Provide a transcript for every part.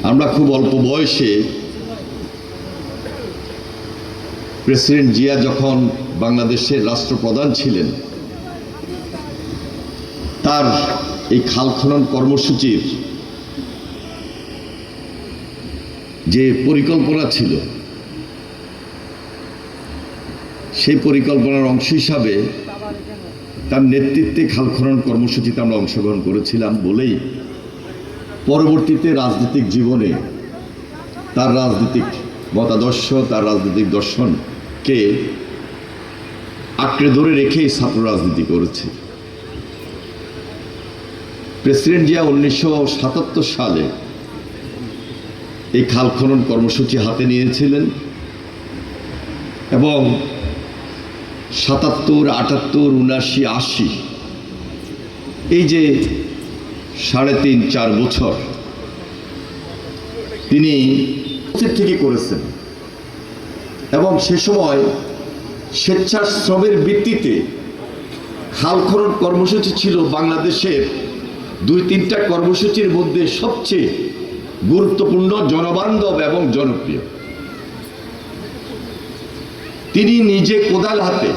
আমরা খুব অল্প বয়সে প্রেসিডেন্ট জিয়া যখন বাংলাদেশের রাষ্ট্রপ্রধান ছিলেন, তার এই খাল খনন কর্মসূচির যে পরিকল্পনা ছিল, সেই পরিকল্পনার অংশ হিসাবে তার নেতৃত্বে খাল খনন কর্মসূচিতে আমরা অংশগ্রহণ করেছিলাম বলেই পরবর্তীতে রাজনৈতিক জীবনে তার রাজনৈতিক মতাদর্শ, তার রাজনৈতিক দর্শনকে আঁকড়ে ধরে রেখেই ছাত্র রাজনীতি করেছে। প্রেসিডেন্ট জিয়া 1977 সালে এই খাল খনন কর্মসূচি হাতে নিয়েছিলেন এবং 77, 78, 79, 80 এই যে 3.5-4 বছর তিনি ঠিকই করেছেন এবং সে সময় স্বেচ্ছাশ্রমের ভিত্তিতে খাল খনন কর্মসূচি ছিল বাংলাদেশের 2-3টা কর্মসূচির মধ্যে সবচেয়ে গুরুত্বপূর্ণ, জনবান্ধব এবং জনপ্রিয়। তিনি নিজে কোদাল হাতে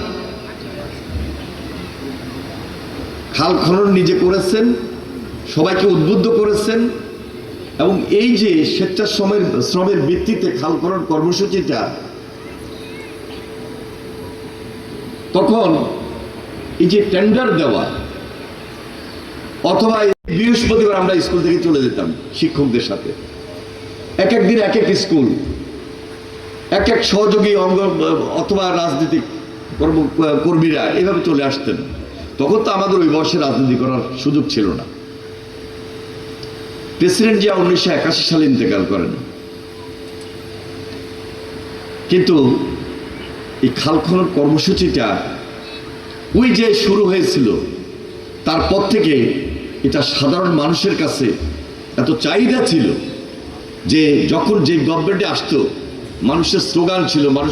খাল খনন নিজে করেছেন, সবাইকে উদ্বুদ্ধ করেছেন এবং এই যে স্বেচ্ছাশ্রমের ভিত্তিতে খাল খনন কর্মসূচিটা, তখন এই যে টেন্ডার দেওয়া অথবা বৃহস্পতিবার আমরা স্কুল থেকে চলে যেতাম শিক্ষকদের সাথে, এক এক দিন এক এক স্কুল, এক এক সহযোগী অঙ্গ অথবা রাজনৈতিক কর্মীরা এভাবে চলে আসতেন। তখন তো আমাদের ওই বয়সে রাজনীতি করার সুযোগ ছিল না। প্রেসিডেন্ট জিয়া 1981 সালে ইন্তেকাল করেন, কিন্তু এই খাল খনন কর্মসূচিটা ওই যে শুরু হয়েছিল, তারপর থেকে এটা সাধারণ মানুষের কাছে এত চাহিদা ছিল যে যখন যে গভর্নমেন্টে আসতো, মানুষের স্লোগান ছিল, মানুষ